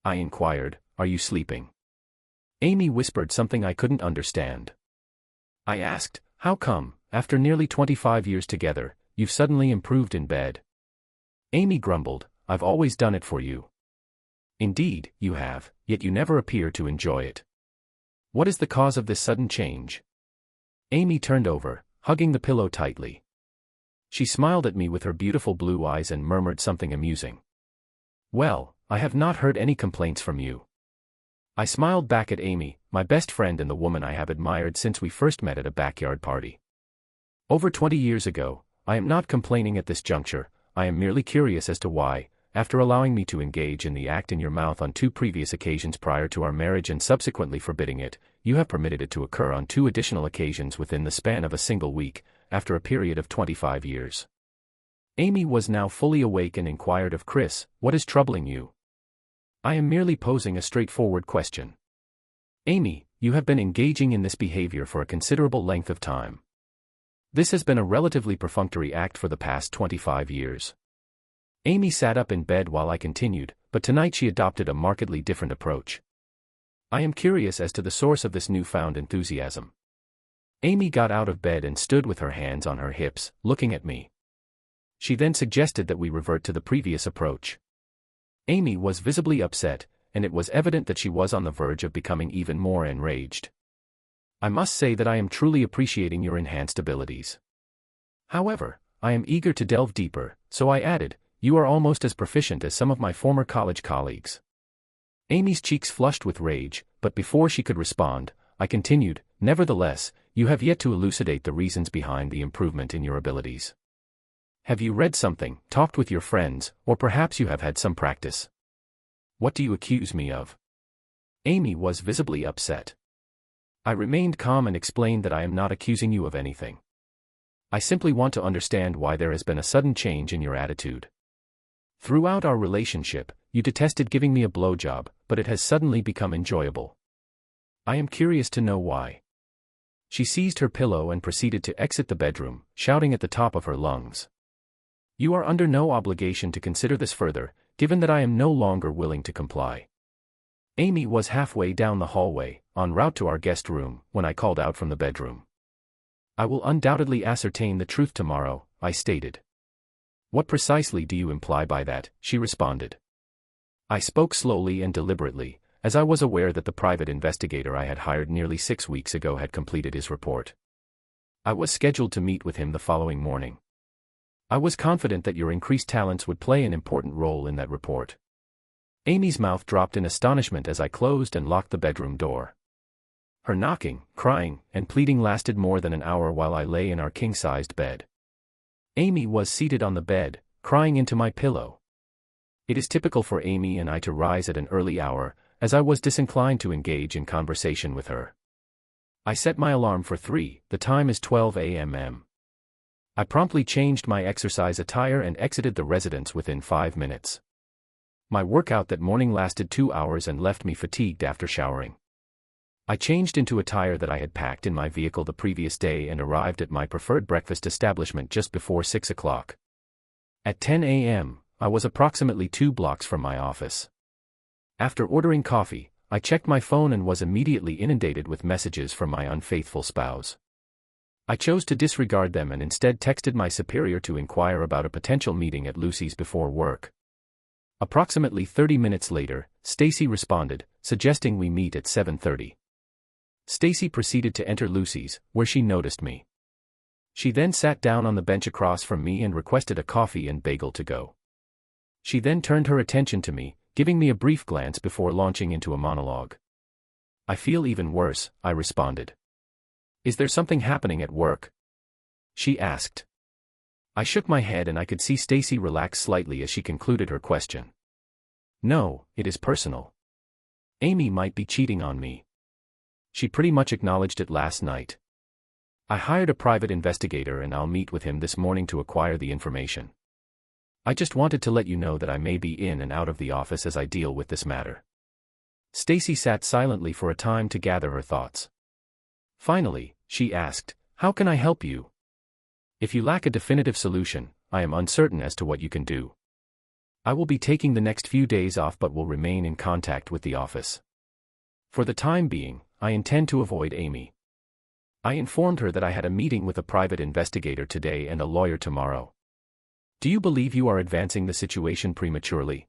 I inquired, "Are you sleeping?" Amy whispered something I couldn't understand. I asked, "How come, after nearly 25 years together, you've suddenly improved in bed?" Amy grumbled, "I've always done it for you." "Indeed, you have, yet you never appear to enjoy it. What is the cause of this sudden change?" Amy turned over, hugging the pillow tightly. She smiled at me with her beautiful blue eyes and murmured something amusing. "Well, I have not heard any complaints from you." I smiled back at Amy, my best friend and the woman I have admired since we first met at a backyard party. Over 20 years ago, I am not complaining at this juncture, I am merely curious as to why, after allowing me to engage in the act in your mouth on 2 previous occasions prior to our marriage and subsequently forbidding it, you have permitted it to occur on 2 additional occasions within the span of a single week, after a period of 25 years. Amy was now fully awake and inquired of Chris, "What is troubling you?" "I am merely posing a straightforward question." "Amy, you have been engaging in this behavior for a considerable length of time. This has been a relatively perfunctory act for the past 25 years. Amy sat up in bed while I continued, but tonight she adopted a markedly different approach. "I am curious as to the source of this newfound enthusiasm." Amy got out of bed and stood with her hands on her hips, looking at me. She then suggested that we revert to the previous approach. Amy was visibly upset, and it was evident that she was on the verge of becoming even more enraged. "I must say that I am truly appreciating your enhanced abilities. However, I am eager to delve deeper, so I added, you are almost as proficient as some of my former college colleagues." Amy's cheeks flushed with rage, but before she could respond, I continued, "Nevertheless, you have yet to elucidate the reasons behind the improvement in your abilities. Have you read something, talked with your friends, or perhaps you have had some practice? What do you accuse me of?" Amy was visibly upset. I remained calm and explained that I am not accusing you of anything. I simply want to understand why there has been a sudden change in your attitude. Throughout our relationship, you detested giving me a blowjob, but it has suddenly become enjoyable. I am curious to know why. She seized her pillow and proceeded to exit the bedroom, shouting at the top of her lungs. "You are under no obligation to consider this further, given that I am no longer willing to comply." Amy was halfway down the hallway, en route to our guest room, when I called out from the bedroom. "I will undoubtedly ascertain the truth tomorrow," I stated. "What precisely do you imply by that?" she responded. I spoke slowly and deliberately, as I was aware that the private investigator I had hired nearly 6 weeks ago had completed his report. I was scheduled to meet with him the following morning. I was confident that your increased talents would play an important role in that report. Amy's mouth dropped in astonishment as I closed and locked the bedroom door. Her knocking, crying, and pleading lasted more than an hour while I lay in our king-sized bed. Amy was seated on the bed, crying into my pillow. It is typical for Amy and I to rise at an early hour, as I was disinclined to engage in conversation with her. I set my alarm for 3, the time is 12 a.m. I promptly changed my exercise attire and exited the residence within 5 minutes. My workout that morning lasted 2 hours and left me fatigued after showering. I changed into attire that I had packed in my vehicle the previous day and arrived at my preferred breakfast establishment just before 6 o'clock. At 10 a.m., I was approximately 2 blocks from my office. After ordering coffee, I checked my phone and was immediately inundated with messages from my unfaithful spouse. I chose to disregard them and instead texted my superior to inquire about a potential meeting at Lucy's before work. Approximately 30 minutes later, Stacy responded, suggesting we meet at 7:30. Stacy proceeded to enter Lucy's, where she noticed me. She then sat down on the bench across from me and requested a coffee and bagel to go. She then turned her attention to me, giving me a brief glance before launching into a monologue. "I feel even worse," I responded. "Is there something happening at work?" she asked. I shook my head and I could see Stacy relax slightly as she concluded her question. "No, it is personal. Amy might be cheating on me. She pretty much acknowledged it last night. I hired a private investigator and I'll meet with him this morning to acquire the information. I just wanted to let you know that I may be in and out of the office as I deal with this matter." Stacy sat silently for a time to gather her thoughts. Finally, she asked, "How can I help you? If you lack a definitive solution, I am uncertain as to what you can do." I will be taking the next few days off but will remain in contact with the office. For the time being, I intend to avoid Amy. I informed her that I had a meeting with a private investigator today and a lawyer tomorrow. Do you believe you are advancing the situation prematurely?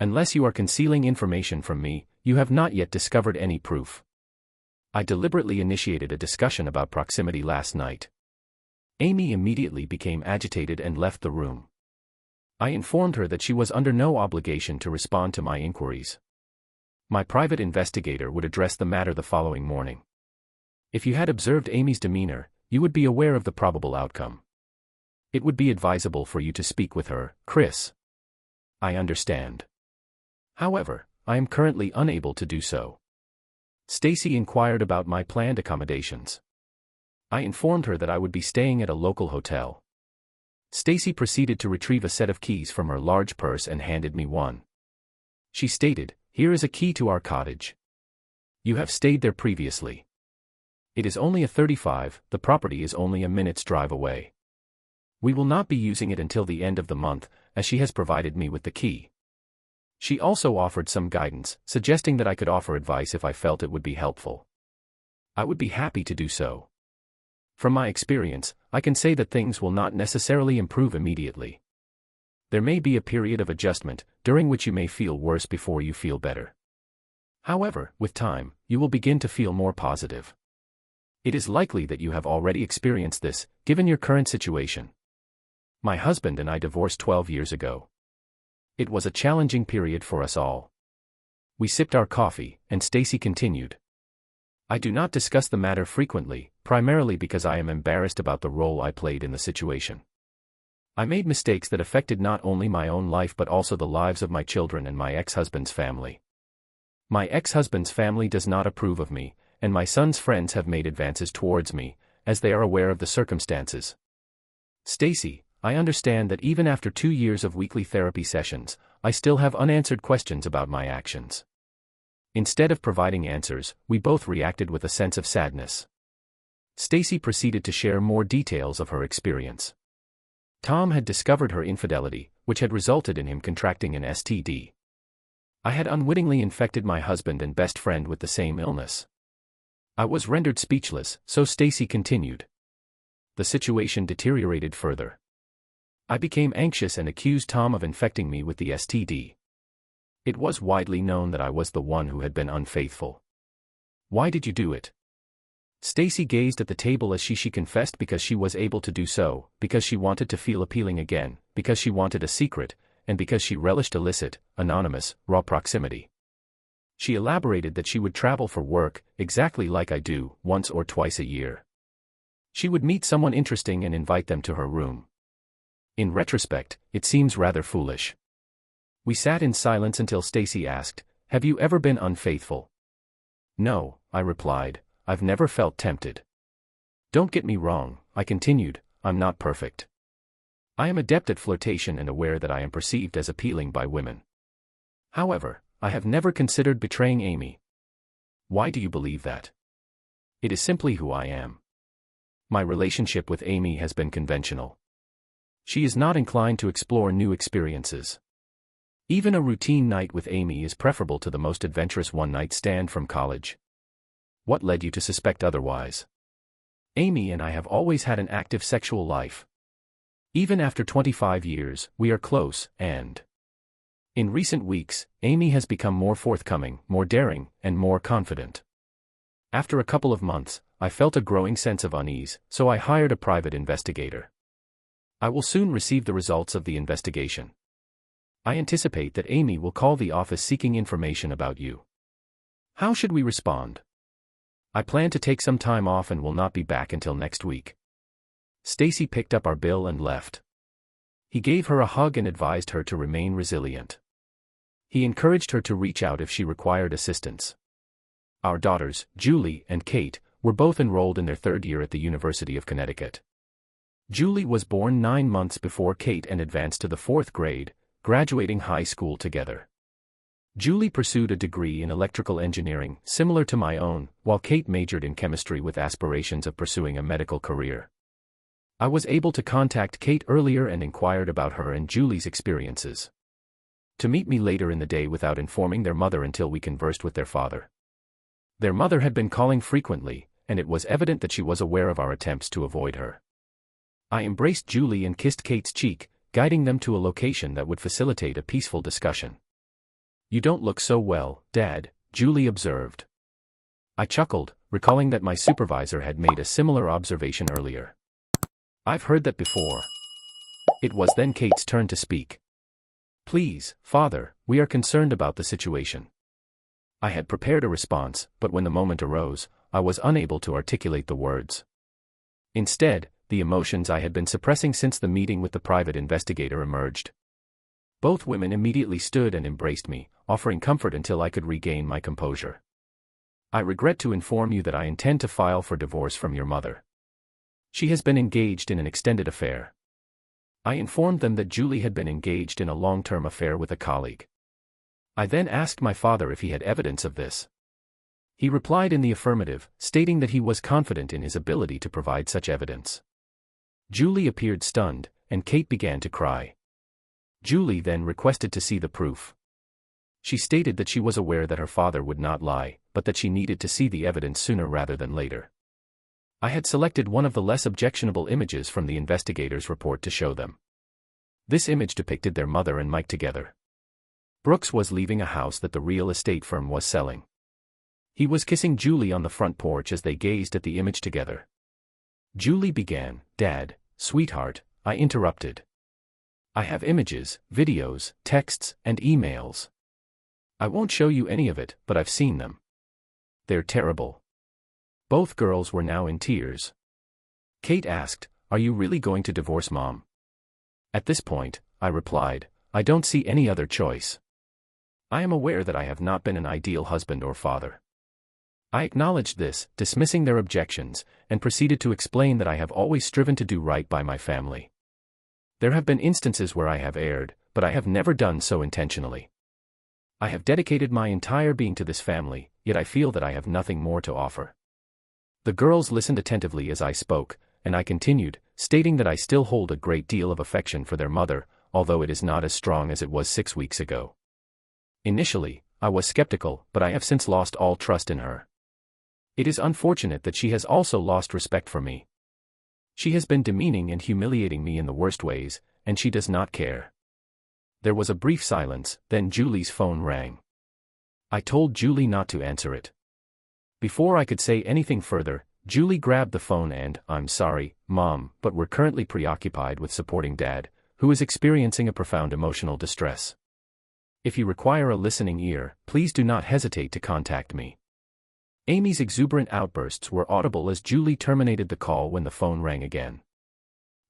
Unless you are concealing information from me, you have not yet discovered any proof. I deliberately initiated a discussion about proximity last night. Amy immediately became agitated and left the room. I informed her that she was under no obligation to respond to my inquiries. My private investigator would address the matter the following morning. If you had observed Amy's demeanor, you would be aware of the probable outcome. It would be advisable for you to speak with her, Chris. I understand. However, I am currently unable to do so. Stacy inquired about my planned accommodations. I informed her that I would be staying at a local hotel. Stacy proceeded to retrieve a set of keys from her large purse and handed me one. She stated, "Here is a key to our cottage. You have stayed there previously. It is only a 35, the property is only a minute's drive away. We will not be using it until the end of the month, as she has provided me with the key." She also offered some guidance, suggesting that I could offer advice if I felt it would be helpful. I would be happy to do so. From my experience, I can say that things will not necessarily improve immediately. There may be a period of adjustment, during which you may feel worse before you feel better. However, with time, you will begin to feel more positive. It is likely that you have already experienced this, given your current situation. My husband and I divorced 12 years ago. It was a challenging period for us all. We sipped our coffee, and Stacy continued. I do not discuss the matter frequently, primarily because I am embarrassed about the role I played in the situation. I made mistakes that affected not only my own life but also the lives of my children and my ex-husband's family. My ex-husband's family does not approve of me, and my son's friends have made advances towards me, as they are aware of the circumstances. Stacy, I understand that even after 2 years of weekly therapy sessions, I still have unanswered questions about my actions. Instead of providing answers, we both reacted with a sense of sadness. Stacy proceeded to share more details of her experience. Tom had discovered her infidelity, which had resulted in him contracting an STD. I had unwittingly infected my husband and best friend with the same illness. I was rendered speechless, so Stacy continued. The situation deteriorated further. I became anxious and accused Tom of infecting me with the STD. It was widely known that I was the one who had been unfaithful. Why did you do it? Stacy gazed at the table as she confessed because she was able to do so, because she wanted to feel appealing again, because she wanted a secret, and because she relished illicit, anonymous, raw proximity. She elaborated that she would travel for work, exactly like I do, once or twice a year. She would meet someone interesting and invite them to her room. In retrospect, it seems rather foolish. We sat in silence until Stacy asked, "Have you ever been unfaithful?" "No," I replied, "I've never felt tempted." "Don't get me wrong," I continued, "I'm not perfect. I am adept at flirtation and aware that I am perceived as appealing by women. However, I have never considered betraying Amy." "Why do you believe that?" "It is simply who I am. My relationship with Amy has been conventional. She is not inclined to explore new experiences. Even a routine night with Amy is preferable to the most adventurous one-night stand from college. What led you to suspect otherwise?" "Amy and I have always had an active sexual life. Even after 25 years, we are close, and in recent weeks, Amy has become more forthcoming, more daring, and more confident. After a couple of months, I felt a growing sense of unease, so I hired a private investigator. I will soon receive the results of the investigation. I anticipate that Amy will call the office seeking information about you. How should we respond?" "I plan to take some time off and will not be back until next week." Stacy picked up our bill and left. He gave her a hug and advised her to remain resilient. He encouraged her to reach out if she required assistance. Our daughters, Julie and Kate, were both enrolled in their 3rd year at the University of Connecticut. Julie was born 9 months before Kate and advanced to the 4th grade, graduating high school together. Julie pursued a degree in electrical engineering, similar to my own, while Kate majored in chemistry with aspirations of pursuing a medical career. I was able to contact Kate earlier and inquired about her and Julie's experiences. to meet me later in the day without informing their mother until we conversed with their father. Their mother had been calling frequently, and it was evident that she was aware of our attempts to avoid her. I embraced Julie and kissed Kate's cheek, guiding them to a location that would facilitate a peaceful discussion. "You don't look so well, Dad," Julie observed. I chuckled, recalling that my supervisor had made a similar observation earlier. "I've heard that before." It was then Kate's turn to speak. "Please, Father, we are concerned about the situation." I had prepared a response, but when the moment arose, I was unable to articulate the words. Instead, the emotions I had been suppressing since the meeting with the private investigator emerged. Both women immediately stood and embraced me, offering comfort until I could regain my composure. "I regret to inform you that I intend to file for divorce from your mother. She has been engaged in an extended affair." I informed them that Julie had been engaged in a long-term affair with a colleague. I then asked my father if he had evidence of this. He replied in the affirmative, stating that he was confident in his ability to provide such evidence. Julie appeared stunned, and Kate began to cry. Julie then requested to see the proof. She stated that she was aware that her father would not lie, but that she needed to see the evidence sooner rather than later. I had selected one of the less objectionable images from the investigator's report to show them. This image depicted their mother and Mike together. Brooks was leaving a house that the real estate firm was selling. He was kissing Julie on the front porch as they gazed at the image together. Julie began, "Dad, sweetheart," I interrupted. "I have images, videos, texts, and emails. I won't show you any of it, but I've seen them. They're terrible." Both girls were now in tears. Kate asked, "Are you really going to divorce Mom?" At this point, I replied, "I don't see any other choice. I am aware that I have not been an ideal husband or father." I acknowledged this, dismissing their objections, and proceeded to explain that I have always striven to do right by my family. There have been instances where I have erred, but I have never done so intentionally. I have dedicated my entire being to this family, yet I feel that I have nothing more to offer. The girls listened attentively as I spoke, and I continued, stating that I still hold a great deal of affection for their mother, although it is not as strong as it was 6 weeks ago. Initially, I was skeptical, but I have since lost all trust in her. It is unfortunate that she has also lost respect for me. She has been demeaning and humiliating me in the worst ways, and she does not care. There was a brief silence, then Julie's phone rang. I told Julie not to answer it. Before I could say anything further, Julie grabbed the phone and, "I'm sorry, Mom, but we're currently preoccupied with supporting Dad, who is experiencing a profound emotional distress. If you require a listening ear, please do not hesitate to contact me." Amy's exuberant outbursts were audible as Julie terminated the call when the phone rang again.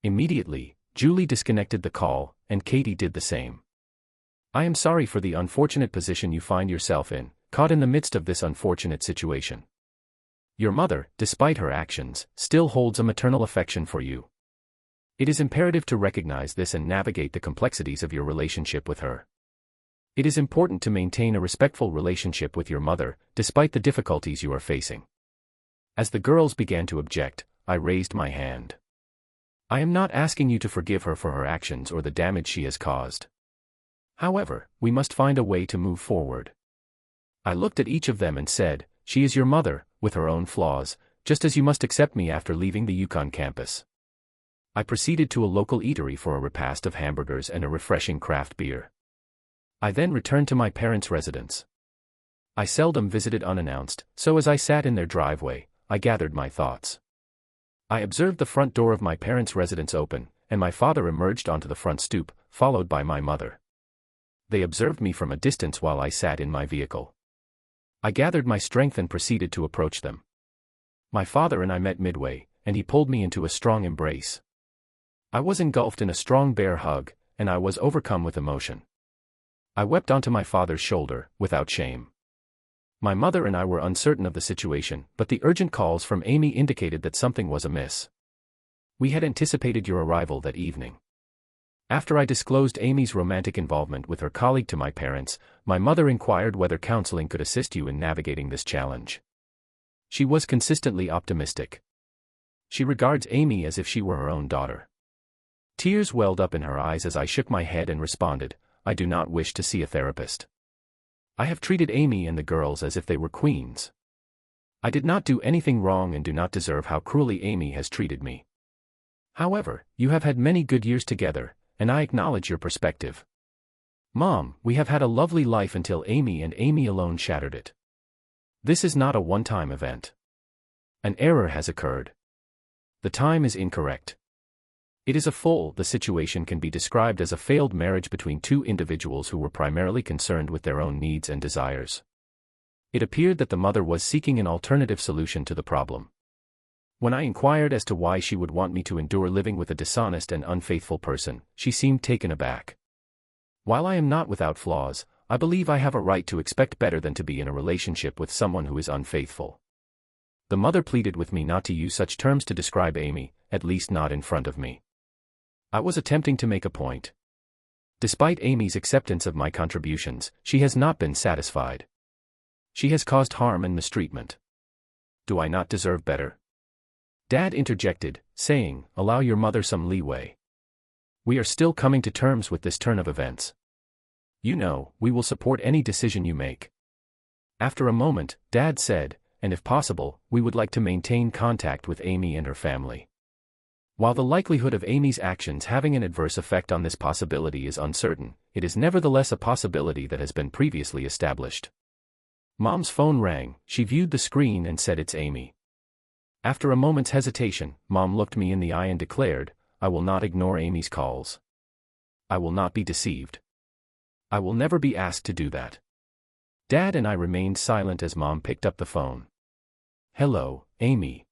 Immediately, Julie disconnected the call, and Katie did the same. "I am sorry for the unfortunate position you find yourself in, caught in the midst of this unfortunate situation. Your mother, despite her actions, still holds a maternal affection for you. It is imperative to recognize this and navigate the complexities of your relationship with her. It is important to maintain a respectful relationship with your mother, despite the difficulties you are facing." As the girls began to object, I raised my hand. "I am not asking you to forgive her for her actions or the damage she has caused. However, we must find a way to move forward." I looked at each of them and said, "She is your mother, with her own flaws, just as you must accept me after leaving the Yukon campus." I proceeded to a local eatery for a repast of hamburgers and a refreshing craft beer. I then returned to my parents' residence. I seldom visited unannounced, so as I sat in their driveway, I gathered my thoughts. I observed the front door of my parents' residence open, and my father emerged onto the front stoop, followed by my mother. They observed me from a distance while I sat in my vehicle. I gathered my strength and proceeded to approach them. My father and I met midway, and he pulled me into a strong embrace. I was engulfed in a strong bear hug, and I was overcome with emotion. I wept onto my father's shoulder, without shame. My mother and I were uncertain of the situation, but the urgent calls from Amy indicated that something was amiss. We had anticipated your arrival that evening. After I disclosed Amy's romantic involvement with her colleague to my parents, my mother inquired whether counseling could assist you in navigating this challenge. She was consistently optimistic. She regards Amy as if she were her own daughter. Tears welled up in her eyes as I shook my head and responded, I do not wish to see a therapist. I have treated Amy and the girls as if they were queens. I did not do anything wrong and do not deserve how cruelly Amy has treated me. However, you have had many good years together, and I acknowledge your perspective. Mom, we have had a lovely life until Amy and Amy alone shattered it. This is not a one-time event. An error has occurred. The time is incorrect. The situation can be described as a failed marriage between two individuals who were primarily concerned with their own needs and desires. It appeared that the mother was seeking an alternative solution to the problem. When I inquired as to why she would want me to endure living with a dishonest and unfaithful person, she seemed taken aback. While I am not without flaws, I believe I have a right to expect better than to be in a relationship with someone who is unfaithful. The mother pleaded with me not to use such terms to describe Amy, at least not in front of me. I was attempting to make a point. Despite Amy's acceptance of my contributions, she has not been satisfied. She has caused harm and mistreatment. Do I not deserve better? Dad interjected, saying, "Allow your mother some leeway. We are still coming to terms with this turn of events. You know, we will support any decision you make." After a moment, Dad said, "And if possible, we would like to maintain contact with Amy and her family." While the likelihood of Amy's actions having an adverse effect on this possibility is uncertain, it is nevertheless a possibility that has been previously established. Mom's phone rang, she viewed the screen and said, "It's Amy." After a moment's hesitation, Mom looked me in the eye and declared, "I will not ignore Amy's calls. I will not be deceived. I will never be asked to do that." Dad and I remained silent as Mom picked up the phone. "Hello, Amy.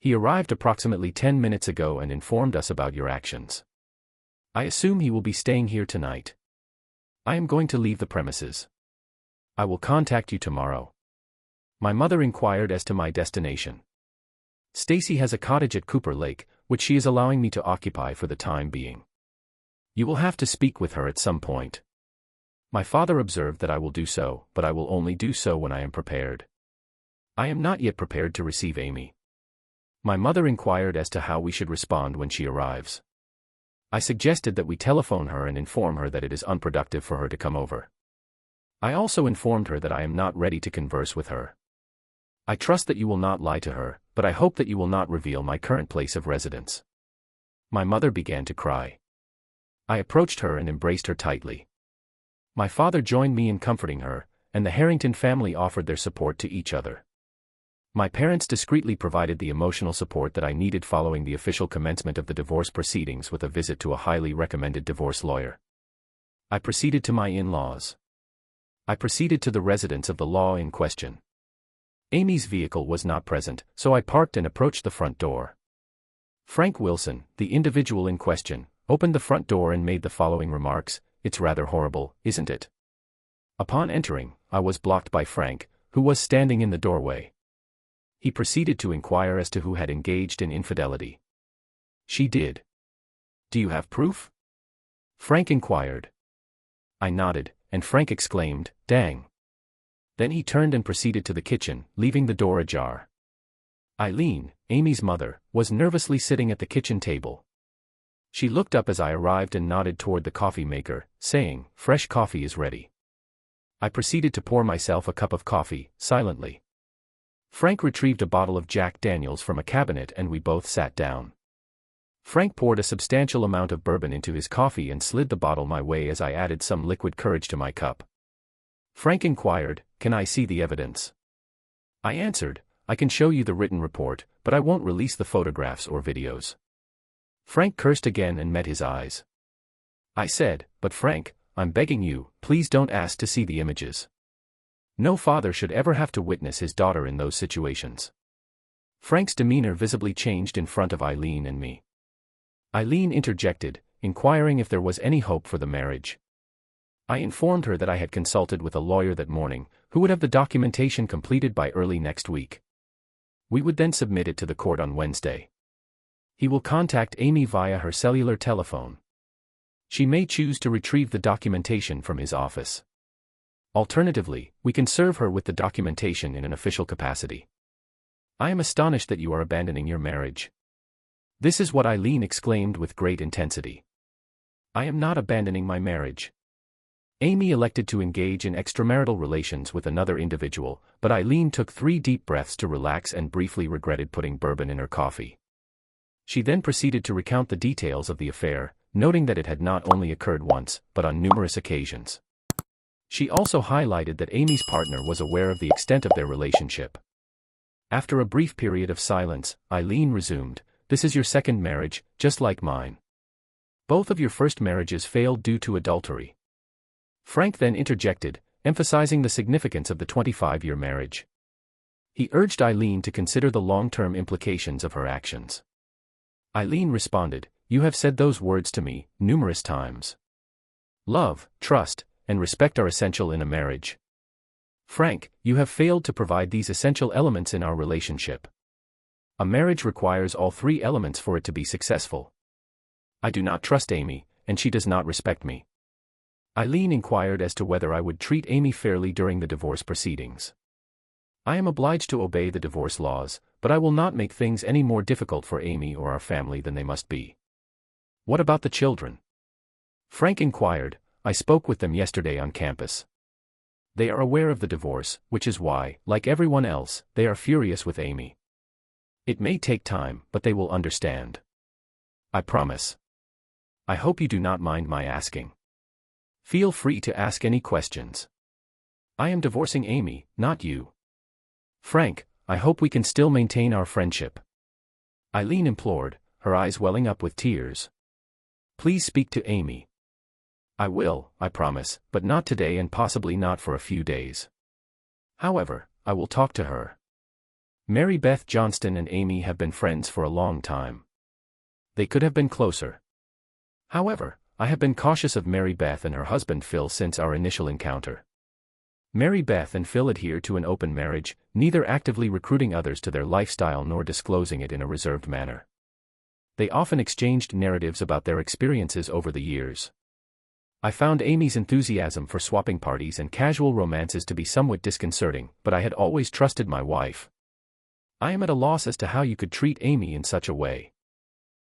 He arrived approximately 10 minutes ago and informed us about your actions. I assume he will be staying here tonight. I am going to leave the premises. I will contact you tomorrow." My mother inquired as to my destination. "Stacy has a cottage at Cooper Lake, which she is allowing me to occupy for the time being. You will have to speak with her at some point." My father observed that I will do so, but I will only do so when I am prepared. I am not yet prepared to receive Amy. My mother inquired as to how we should respond when she arrives. I suggested that we telephone her and inform her that it is unproductive for her to come over. I also informed her that I am not ready to converse with her. I trust that you will not lie to her, but I hope that you will not reveal my current place of residence. My mother began to cry. I approached her and embraced her tightly. My father joined me in comforting her, and the Harrington family offered their support to each other. My parents discreetly provided the emotional support that I needed following the official commencement of the divorce proceedings with a visit to a highly recommended divorce lawyer. I proceeded to my in-laws. I proceeded to the residence of the law in question. Amy's vehicle was not present, so I parked and approached the front door. Frank Wilson, the individual in question, opened the front door and made the following remarks: "It's rather horrible, isn't it?" Upon entering, I was blocked by Frank, who was standing in the doorway. He proceeded to inquire as to who had engaged in infidelity. "She did." "Do you have proof?" Frank inquired. I nodded, and Frank exclaimed, "Dang." Then he turned and proceeded to the kitchen, leaving the door ajar. Eileen, Amy's mother, was nervously sitting at the kitchen table. She looked up as I arrived and nodded toward the coffee maker, saying, "Fresh coffee is ready." I proceeded to pour myself a cup of coffee, silently. Frank retrieved a bottle of Jack Daniels from a cabinet and we both sat down. Frank poured a substantial amount of bourbon into his coffee and slid the bottle my way as I added some liquid courage to my cup. Frank inquired, "Can I see the evidence?" I answered, "I can show you the written report, but I won't release the photographs or videos." Frank cursed again and met his eyes. I said, "But Frank, I'm begging you, please don't ask to see the images. No father should ever have to witness his daughter in those situations." Frank's demeanor visibly changed in front of Eileen and me. Eileen interjected, inquiring if there was any hope for the marriage. I informed her that I had consulted with a lawyer that morning, who would have the documentation completed by early next week. We would then submit it to the court on Wednesday. He will contact Amy via her cellular telephone. She may choose to retrieve the documentation from his office. Alternatively, we can serve her with the documentation in an official capacity. "I am astonished that you are abandoning your marriage." This is what Eileen exclaimed with great intensity. "I am not abandoning my marriage. Amy elected to engage in extramarital relations with another individual, but Eileen took 3 deep breaths to relax and briefly regretted putting bourbon in her coffee. She then proceeded to recount the details of the affair, noting that it had not only occurred once, but on numerous occasions. She also highlighted that Amy's partner was aware of the extent of their relationship. After a brief period of silence, Eileen resumed, "This is your second marriage, just like mine. Both of your first marriages failed due to adultery." Frank then interjected, emphasizing the significance of the 25-year marriage. He urged Eileen to consider the long-term implications of her actions. Eileen responded, "You have said those words to me numerous times. Love, trust, and respect are essential in a marriage. Frank, you have failed to provide these essential elements in our relationship. A marriage requires all 3 elements for it to be successful. I do not trust Amy, and she does not respect me." Eileen inquired as to whether I would treat Amy fairly during the divorce proceedings. "I am obliged to obey the divorce laws, but I will not make things any more difficult for Amy or our family than they must be." "What about the children?" Frank inquired. "I spoke with them yesterday on campus. They are aware of the divorce, which is why, like everyone else, they are furious with Amy. It may take time, but they will understand. I promise. I hope you do not mind my asking. Feel free to ask any questions. I am divorcing Amy, not you. Frank, I hope we can still maintain our friendship." Eileen implored, her eyes welling up with tears. "Please speak to Amy." "I will, I promise, but not today and possibly not for a few days. However, I will talk to her. Mary Beth Johnston and Amy have been friends for a long time. They could have been closer. However, I have been cautious of Mary Beth and her husband Phil since our initial encounter. Mary Beth and Phil adhere to an open marriage, neither actively recruiting others to their lifestyle nor disclosing it in a reserved manner. They often exchanged narratives about their experiences over the years. I found Amy's enthusiasm for swapping parties and casual romances to be somewhat disconcerting, but I had always trusted my wife. I am at a loss as to how you could treat Amy in such a way.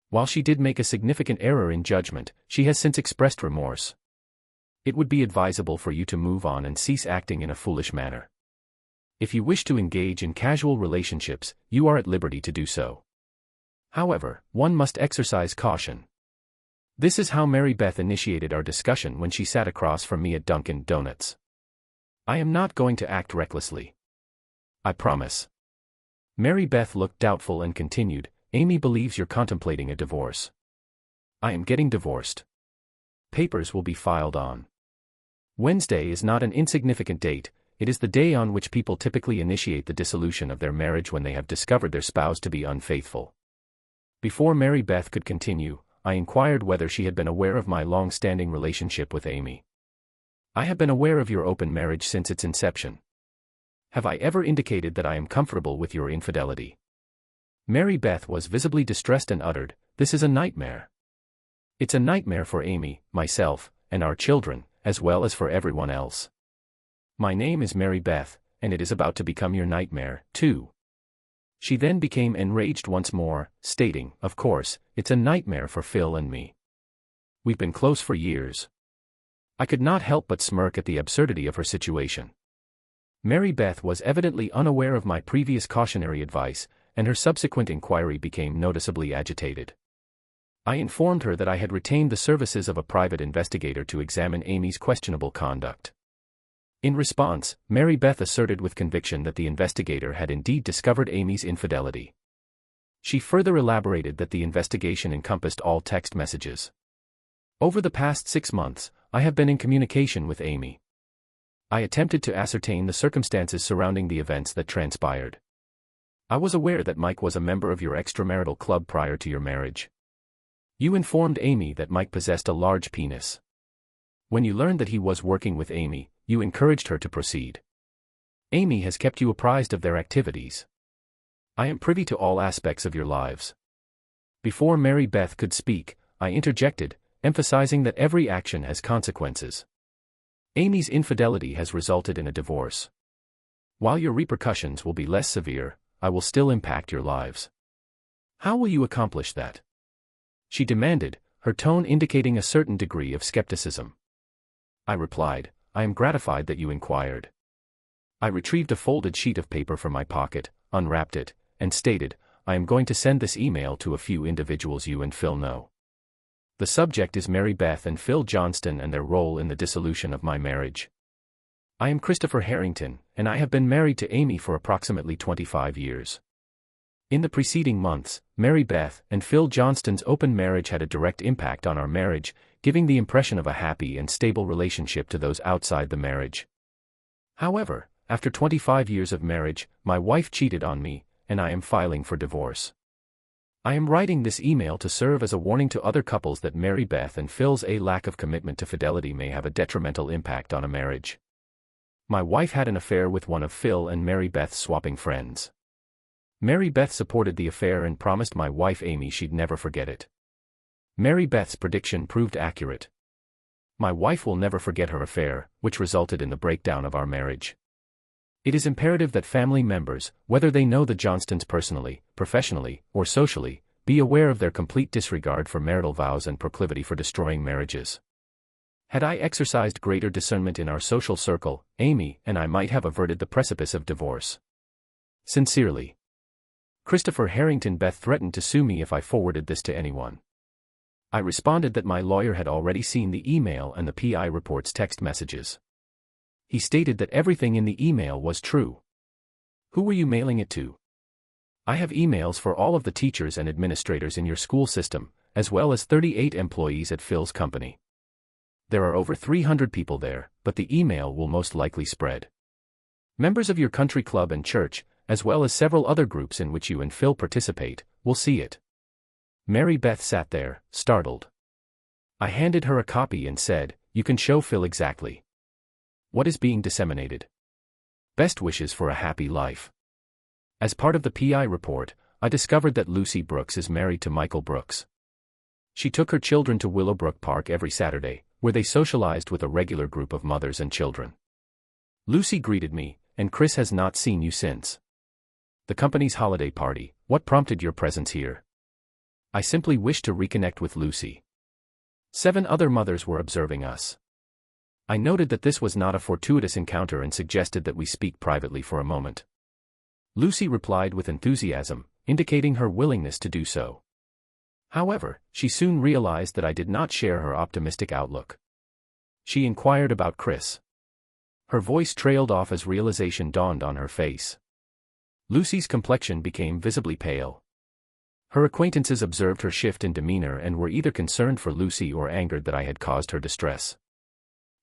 While she did make a significant error in judgment, she has since expressed remorse. It would be advisable for you to move on and cease acting in a foolish manner. If you wish to engage in casual relationships, you are at liberty to do so. However, one must exercise caution." This is how Mary Beth initiated our discussion when she sat across from me at Dunkin' Donuts. "I am not going to act recklessly. I promise." Mary Beth looked doubtful and continued, "Amy believes you're contemplating a divorce." "I am getting divorced. Papers will be filed on Wednesday is not an insignificant date, it is the day on which people typically initiate the dissolution of their marriage when they have discovered their spouse to be unfaithful." Before Mary Beth could continue, I inquired whether she had been aware of my long-standing relationship with Amy. "I have been aware of your open marriage since its inception. Have I ever indicated that I am comfortable with your infidelity?" Mary Beth was visibly distressed and uttered, "This is a nightmare. It's a nightmare for Amy, myself, and our children, as well as for everyone else. My name is Mary Beth, and it is about to become your nightmare, too." She then became enraged once more, stating, "Of course, it's a nightmare for Phil and me. We've been close for years." I could not help but smirk at the absurdity of her situation. Mary Beth was evidently unaware of my previous cautionary advice, and her subsequent inquiry became noticeably agitated. I informed her that I had retained the services of a private investigator to examine Amy's questionable conduct. In response, Mary Beth asserted with conviction that the investigator had indeed discovered Amy's infidelity. She further elaborated that the investigation encompassed all text messages. "Over the past 6 months, I have been in communication with Amy. I attempted to ascertain the circumstances surrounding the events that transpired. I was aware that Mike was a member of your extramarital club prior to your marriage. You informed Amy that Mike possessed a large penis. When you learned that he was working with Amy, you encouraged her to proceed. Amy has kept you apprised of their activities. I am privy to all aspects of your lives." Before Mary Beth could speak, I interjected, emphasizing that every action has consequences. Amy's infidelity has resulted in a divorce. While your repercussions will be less severe, I will still impact your lives. How will you accomplish that?" She demanded, her tone indicating a certain degree of skepticism. I replied, I am gratified that you inquired. I retrieved a folded sheet of paper from my pocket, unwrapped it, and stated, I am going to send this email to a few individuals you and Phil know. The subject is Mary Beth and Phil Johnston and their role in the dissolution of my marriage. I am Christopher Harrington, and I have been married to Amy for approximately 25 years. In the preceding months, Mary Beth and Phil Johnston's open marriage had a direct impact on our marriage, giving the impression of a happy and stable relationship to those outside the marriage. However, after 25 years of marriage, my wife cheated on me, and I am filing for divorce. I am writing this email to serve as a warning to other couples that Mary Beth and Phil's lack of commitment to fidelity may have a detrimental impact on a marriage. My wife had an affair with one of Phil and Mary Beth's swapping friends. Mary Beth supported the affair and promised my wife Amy she'd never forget it. Mary Beth's prediction proved accurate. My wife will never forget her affair, which resulted in the breakdown of our marriage. It is imperative that family members, whether they know the Johnstons personally, professionally, or socially, be aware of their complete disregard for marital vows and proclivity for destroying marriages. Had I exercised greater discernment in our social circle, Amy and I might have averted the precipice of divorce. Sincerely, Christopher Harrington. Beth threatened to sue me if I forwarded this to anyone. I responded that my lawyer had already seen the email and the PI report's text messages. He stated that everything in the email was true. Who were you mailing it to? I have emails for all of the teachers and administrators in your school system, as well as 38 employees at Phil's company. There are over 300 people there, but the email will most likely spread. Members of your country club and church, as well as several other groups in which you and Phil participate, will see it. Mary Beth sat there, startled. I handed her a copy and said, you can show Phil exactly what is being disseminated. Best wishes for a happy life. As part of the PI report, I discovered that Lucy Brooks is married to Michael Brooks. She took her children to Willowbrook Park every Saturday, where they socialized with a regular group of mothers and children. Lucy greeted me, and Chris has not seen you since the company's holiday party. What prompted your presence here? I simply wished to reconnect with Lucy. 7 other mothers were observing us. I noted that this was not a fortuitous encounter and suggested that we speak privately for a moment. Lucy replied with enthusiasm, indicating her willingness to do so. However, she soon realized that I did not share her optimistic outlook. She inquired about Chris. Her voice trailed off as realization dawned on her face. Lucy's complexion became visibly pale. Her acquaintances observed her shift in demeanor and were either concerned for Lucy or angered that I had caused her distress.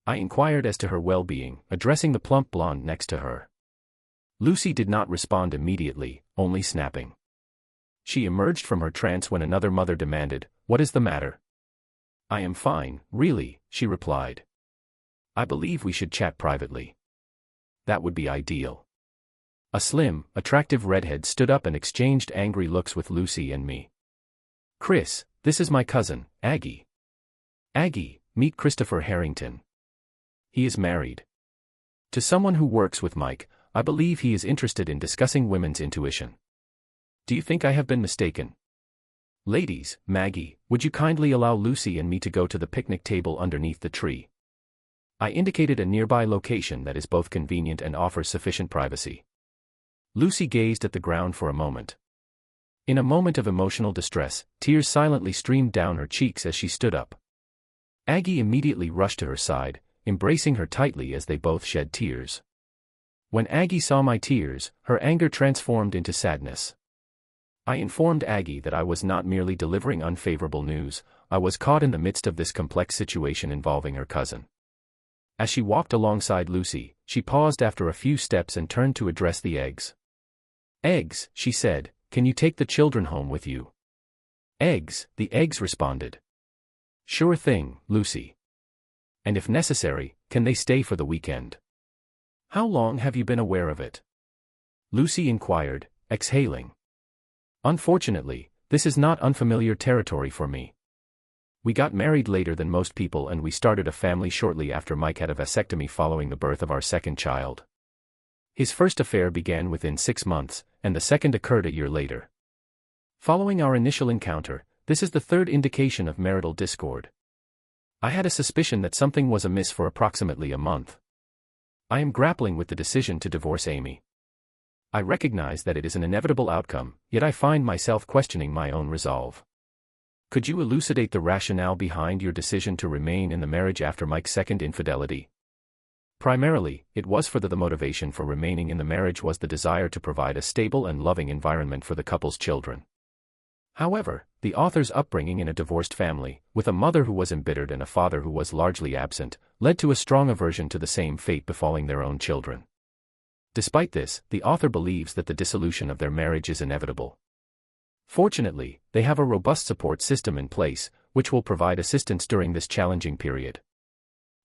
I inquired as to her well-being, addressing the plump blonde next to her. Lucy did not respond immediately, only snapping. She emerged from her trance when another mother demanded, "What is the matter?" "I am fine, really," she replied. "I believe we should chat privately." "That would be ideal." A slim, attractive redhead stood up and exchanged angry looks with Lucy and me. "Chris, this is my cousin, Aggie." "Aggie, meet Christopher Harrington. He is married to someone who works with Mike. I believe he is interested in discussing women's intuition. Do you think I have been mistaken?" "Ladies, Maggie, would you kindly allow Lucy and me to go to the picnic table underneath the tree?" I indicated a nearby location that is both convenient and offers sufficient privacy. Lucy gazed at the ground for a moment. In a moment of emotional distress, tears silently streamed down her cheeks as she stood up. Aggie immediately rushed to her side, embracing her tightly as they both shed tears. When Aggie saw my tears, her anger transformed into sadness. I informed Aggie that I was not merely delivering unfavorable news, I was caught in the midst of this complex situation involving her cousin. As she walked alongside Lucy, she paused after a few steps and turned to address the eggs. "Eggs," she said, "can you take the children home with you?" "Eggs," the eggs responded. "Sure thing, Lucy. And if necessary, can they stay for the weekend?" "How long have you been aware of it?" Lucy inquired, exhaling. "Unfortunately, this is not unfamiliar territory for me. We got married later than most people and we started a family shortly after Mike had a vasectomy following the birth of our second child. His first affair began within 6 months, and the second occurred a year later. Following our initial encounter, this is the third indication of marital discord. I had a suspicion that something was amiss for approximately a month. I am grappling with the decision to divorce Amy. I recognize that it is an inevitable outcome, yet I find myself questioning my own resolve. Could you elucidate the rationale behind your decision to remain in the marriage after Mike's second infidelity? Primarily, it was for the motivation for remaining in the marriage was the desire to provide a stable and loving environment for the couple's children. However, the author's upbringing in a divorced family, with a mother who was embittered and a father who was largely absent, led to a strong aversion to the same fate befalling their own children. Despite this, the author believes that the dissolution of their marriage is inevitable. Fortunately, they have a robust support system in place, which will provide assistance during this challenging period.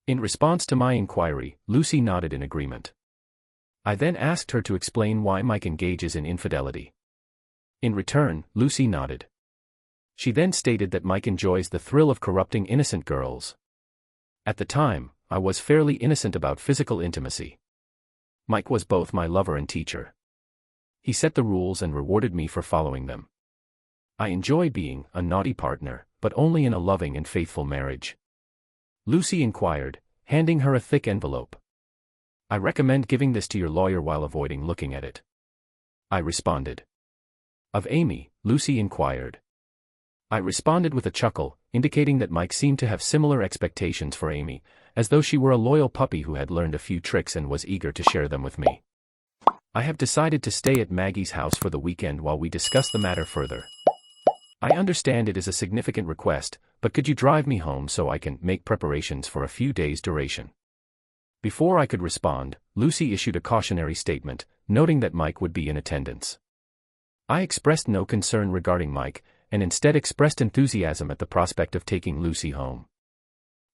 In response to my inquiry, Lucy nodded in agreement. I then asked her to explain why Mike engages in infidelity. In return, Lucy nodded. She then stated that Mike enjoys the thrill of corrupting innocent girls. At the time, I was fairly innocent about physical intimacy. Mike was both my lover and teacher. He set the rules and rewarded me for following them. I enjoy being a naughty partner, but only in a loving and faithful marriage. Lucy inquired, handing her a thick envelope. I recommend giving this to your lawyer while avoiding looking at it. I responded. Of Amy, Lucy inquired. I responded with a chuckle, indicating that Mike seemed to have similar expectations for Amy, as though she were a loyal puppy who had learned a few tricks and was eager to share them with me. I have decided to stay at Maggie's house for the weekend while we discuss the matter further. I understand it is a significant request, but could you drive me home so I can make preparations for a few days' duration? Before I could respond, Lucy issued a cautionary statement, noting that Mike would be in attendance. I expressed no concern regarding Mike, and instead expressed enthusiasm at the prospect of taking Lucy home.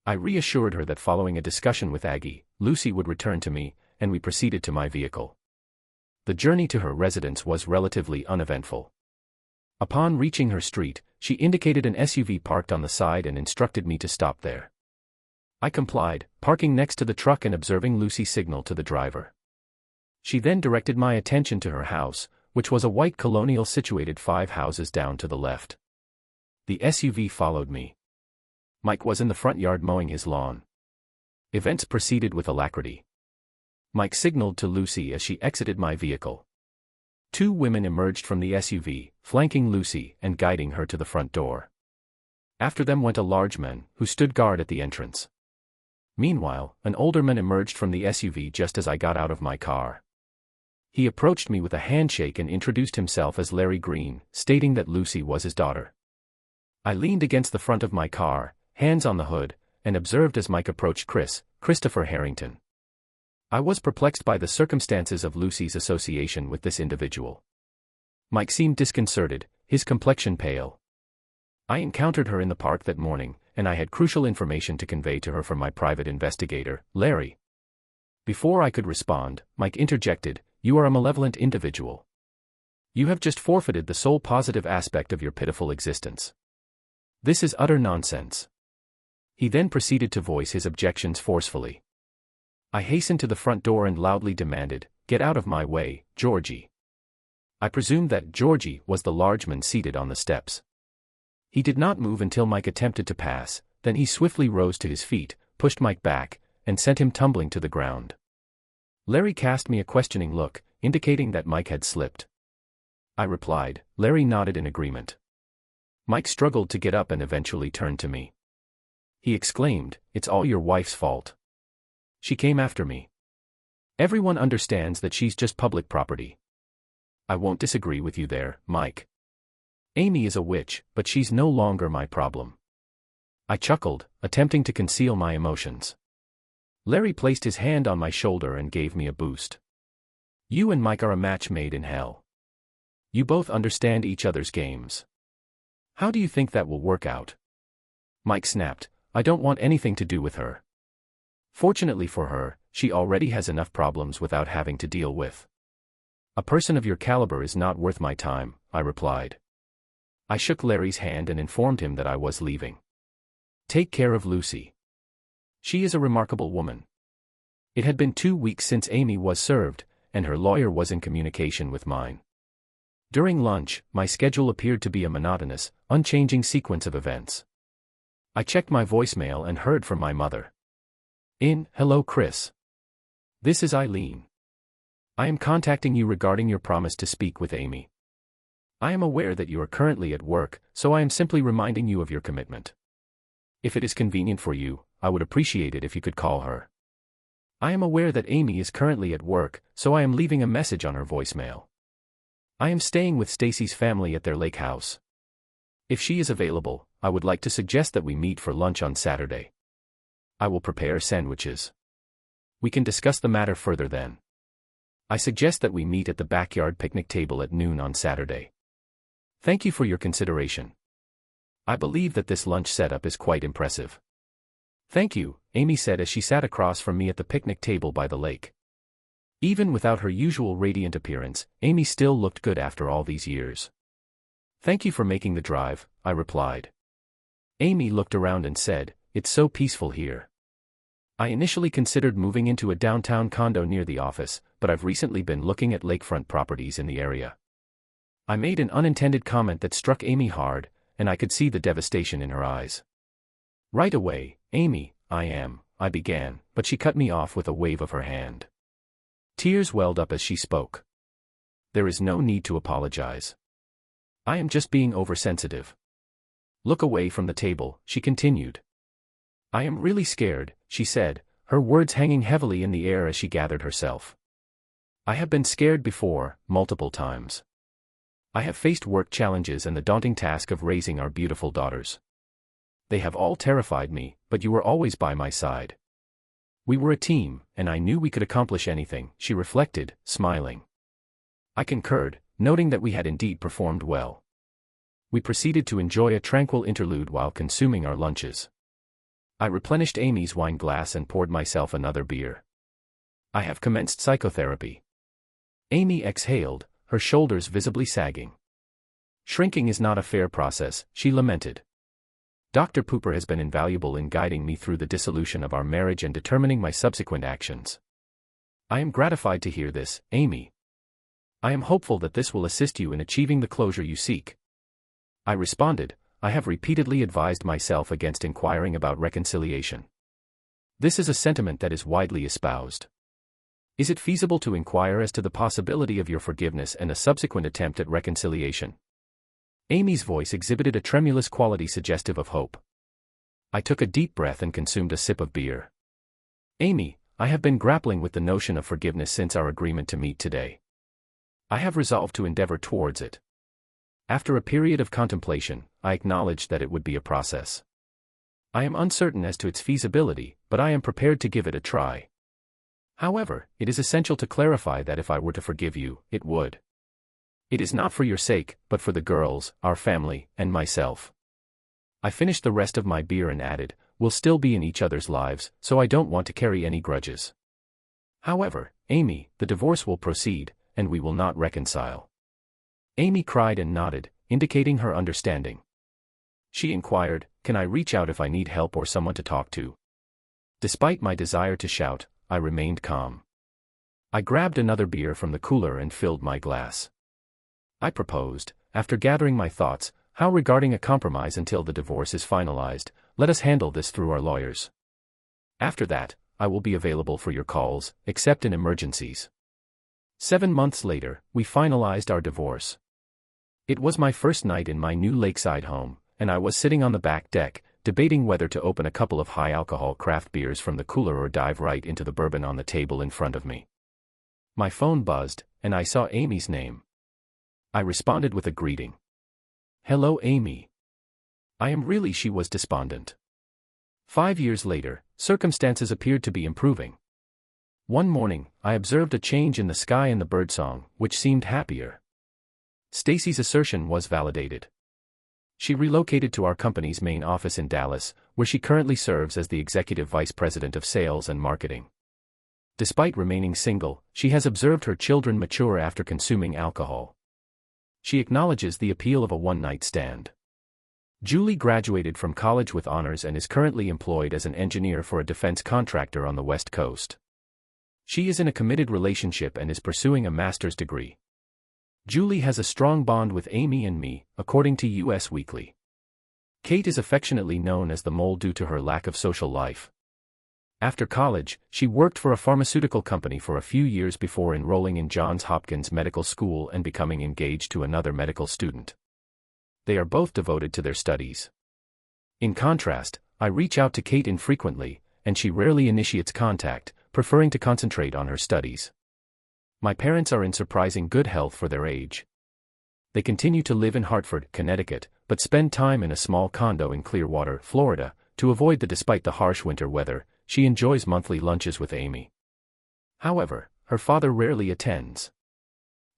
I reassured her that following a discussion with Aggie, Lucy would return to me, and we proceeded to my vehicle. The journey to her residence was relatively uneventful. Upon reaching her street, she indicated an SUV parked on the side and instructed me to stop there. I complied, parking next to the truck and observing Lucy signal to the driver. She then directed my attention to her house, which was a white colonial situated 5 houses down to the left. The SUV followed me. Mike was in the front yard mowing his lawn. Events proceeded with alacrity. Mike signaled to Lucy as she exited my vehicle. 2 women emerged from the SUV, flanking Lucy and guiding her to the front door. After them went a large man, who stood guard at the entrance. Meanwhile, an older man emerged from the SUV just as I got out of my car. He approached me with a handshake and introduced himself as Larry Green, stating that Lucy was his daughter. I leaned against the front of my car, hands on the hood, and observed as Mike approached Christopher Harrington. I was perplexed by the circumstances of Lucy's association with this individual. Mike seemed disconcerted, his complexion pale. I encountered her in the park that morning, and I had crucial information to convey to her from my private investigator, Larry. Before I could respond, Mike interjected, "You are a malevolent individual. You have just forfeited the sole positive aspect of your pitiful existence. This is utter nonsense." He then proceeded to voice his objections forcefully. I hastened to the front door and loudly demanded, "Get out of my way, Georgie." I presumed that Georgie was the large man seated on the steps. He did not move until Mike attempted to pass, then he swiftly rose to his feet, pushed Mike back, and sent him tumbling to the ground. Larry cast me a questioning look, indicating that Mike had slipped. I replied. Larry nodded in agreement. Mike struggled to get up and eventually turned to me. He exclaimed, "It's all your wife's fault. She came after me. Everyone understands that she's just public property." "I won't disagree with you there, Mike. Amy is a witch, but she's no longer my problem." I chuckled, attempting to conceal my emotions. Larry placed his hand on my shoulder and gave me a boost. "You and Mike are a match made in hell. You both understand each other's games. How do you think that will work out?" Mike snapped, "I don't want anything to do with her. Fortunately for her, she already has enough problems without having to deal with." "A person of your caliber is not worth my time," I replied. I shook Larry's hand and informed him that I was leaving. "Take care of Lucy. She is a remarkable woman." It had been 2 weeks since Amy was served, and her lawyer was in communication with mine. During lunch, my schedule appeared to be a monotonous, unchanging sequence of events. I checked my voicemail and heard from my mother. Hello Chris. This is Eileen. I am contacting you regarding your promise to speak with Amy. I am aware that you are currently at work, so I am simply reminding you of your commitment. If it is convenient for you, I would appreciate it if you could call her. I am aware that Amy is currently at work, so I am leaving a message on her voicemail. I am staying with Stacy's family at their lake house. If she is available, I would like to suggest that we meet for lunch on Saturday. I will prepare sandwiches. We can discuss the matter further then. I suggest that we meet at the backyard picnic table at noon on Saturday. Thank you for your consideration. I believe that this lunch setup is quite impressive. Thank you, Amy said as she sat across from me at the picnic table by the lake. Even without her usual radiant appearance, Amy still looked good after all these years. Thank you for making the drive, I replied. Amy looked around and said, "It's so peaceful here. I initially considered moving into a downtown condo near the office, but I've recently been looking at lakefront properties in the area." I made an unintended comment that struck Amy hard, and I could see the devastation in her eyes. Right away, Amy, I began, but she cut me off with a wave of her hand. Tears welled up as she spoke. There is no need to apologize. I am just being oversensitive. Look away from the table, she continued. I am really scared, she said, her words hanging heavily in the air as she gathered herself. I have been scared before, multiple times. I have faced work challenges and the daunting task of raising our beautiful daughters. They have all terrified me, but you were always by my side. We were a team, and I knew we could accomplish anything, she reflected, smiling. I concurred, noting that we had indeed performed well. We proceeded to enjoy a tranquil interlude while consuming our lunches. I replenished Amy's wine glass and poured myself another beer. I have commenced psychotherapy. Amy exhaled, her shoulders visibly sagging. Shrinking is not a fair process, she lamented. Dr. Pooper has been invaluable in guiding me through the dissolution of our marriage and determining my subsequent actions. I am gratified to hear this, Amy. I am hopeful that this will assist you in achieving the closure you seek. I responded, I have repeatedly advised myself against inquiring about reconciliation. This is a sentiment that is widely espoused. Is it feasible to inquire as to the possibility of your forgiveness and a subsequent attempt at reconciliation? Amy's voice exhibited a tremulous quality suggestive of hope. I took a deep breath and consumed a sip of beer. Amy, I have been grappling with the notion of forgiveness since our agreement to meet today. I have resolved to endeavor towards it. After a period of contemplation, I acknowledged that it would be a process. I am uncertain as to its feasibility, but I am prepared to give it a try. However, it is essential to clarify that if I were to forgive you, it would. It is not for your sake, but for the girls, our family, and myself. I finished the rest of my beer and added, we'll still be in each other's lives, so I don't want to carry any grudges. However, Amy, the divorce will proceed, and we will not reconcile. Amy cried and nodded, indicating her understanding. She inquired, can I reach out if I need help or someone to talk to? Despite my desire to shout, I remained calm. I grabbed another beer from the cooler and filled my glass. I proposed, after gathering my thoughts, how regarding a compromise until the divorce is finalized, let us handle this through our lawyers. After that, I will be available for your calls, except in emergencies. 7 months later, we finalized our divorce. It was my first night in my new lakeside home, and I was sitting on the back deck, debating whether to open a couple of high-alcohol craft beers from the cooler or dive right into the bourbon on the table in front of me. My phone buzzed, and I saw Amy's name. I responded with a greeting. Hello, Amy. She was despondent. 5 years later, circumstances appeared to be improving. One morning, I observed a change in the sky and the birdsong, which seemed happier. Stacy's assertion was validated. She relocated to our company's main office in Dallas, where she currently serves as the Executive Vice President of Sales and Marketing. Despite remaining single, she has observed her children mature after consuming alcohol. She acknowledges the appeal of a one-night stand. Julie graduated from college with honors and is currently employed as an engineer for a defense contractor on the West Coast. She is in a committed relationship and is pursuing a master's degree. Julie has a strong bond with Amy and me, according to US Weekly. Kate is affectionately known as the mole due to her lack of social life. After college, she worked for a pharmaceutical company for a few years before enrolling in Johns Hopkins Medical School and becoming engaged to another medical student. They are both devoted to their studies. In contrast, I reach out to Kate infrequently, and she rarely initiates contact, preferring to concentrate on her studies. My parents are in surprising good health for their age. They continue to live in Hartford, Connecticut, but spend time in a small condo in Clearwater, Florida. Despite the harsh winter weather, she enjoys monthly lunches with Amy. However, her father rarely attends.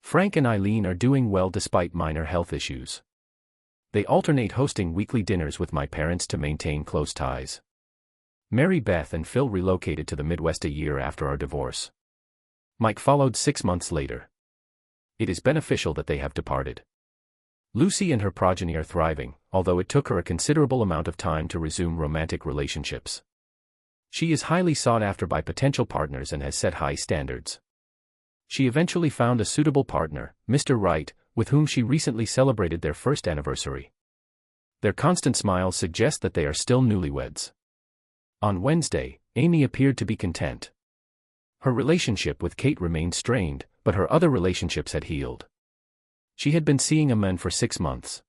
Frank and Eileen are doing well despite minor health issues. They alternate hosting weekly dinners with my parents to maintain close ties. Mary Beth and Phil relocated to the Midwest a year after our divorce. Mike followed 6 months later. It is beneficial that they have departed. Lucy and her progeny are thriving, although it took her a considerable amount of time to resume romantic relationships. She is highly sought after by potential partners and has set high standards. She eventually found a suitable partner, Mr. Wright, with whom she recently celebrated their first anniversary. Their constant smiles suggest that they are still newlyweds. On Wednesday, Amy appeared to be content. Her relationship with Kate remained strained, but her other relationships had healed. She had been seeing a man for 6 months.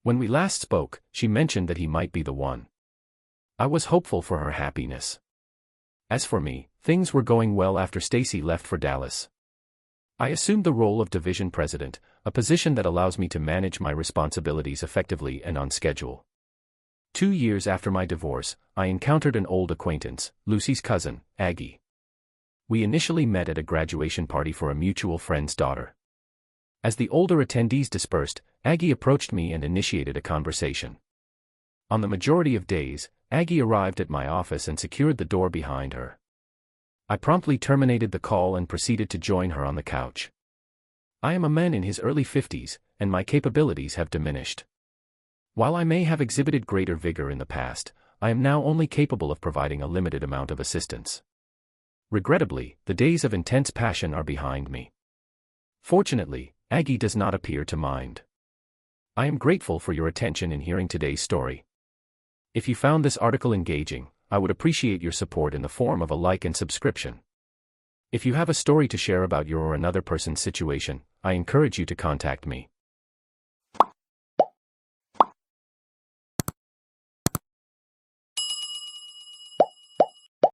When we last spoke, she mentioned that he might be the one. I was hopeful for her happiness. As for me, things were going well after Stacy left for Dallas. I assumed the role of division president, a position that allows me to manage my responsibilities effectively and on schedule. 2 years after my divorce, I encountered an old acquaintance, Lucy's cousin, Aggie. We initially met at a graduation party for a mutual friend's daughter. As the older attendees dispersed, Aggie approached me and initiated a conversation. On the majority of days, Aggie arrived at my office and secured the door behind her. I promptly terminated the call and proceeded to join her on the couch. I am a man in his early 50s, and my capabilities have diminished. While I may have exhibited greater vigor in the past, I am now only capable of providing a limited amount of assistance. Regrettably, the days of intense passion are behind me. Fortunately, Aggie does not appear to mind. I am grateful for your attention in hearing today's story. If you found this article engaging, I would appreciate your support in the form of a like and subscription. If you have a story to share about your or another person's situation, I encourage you to contact me.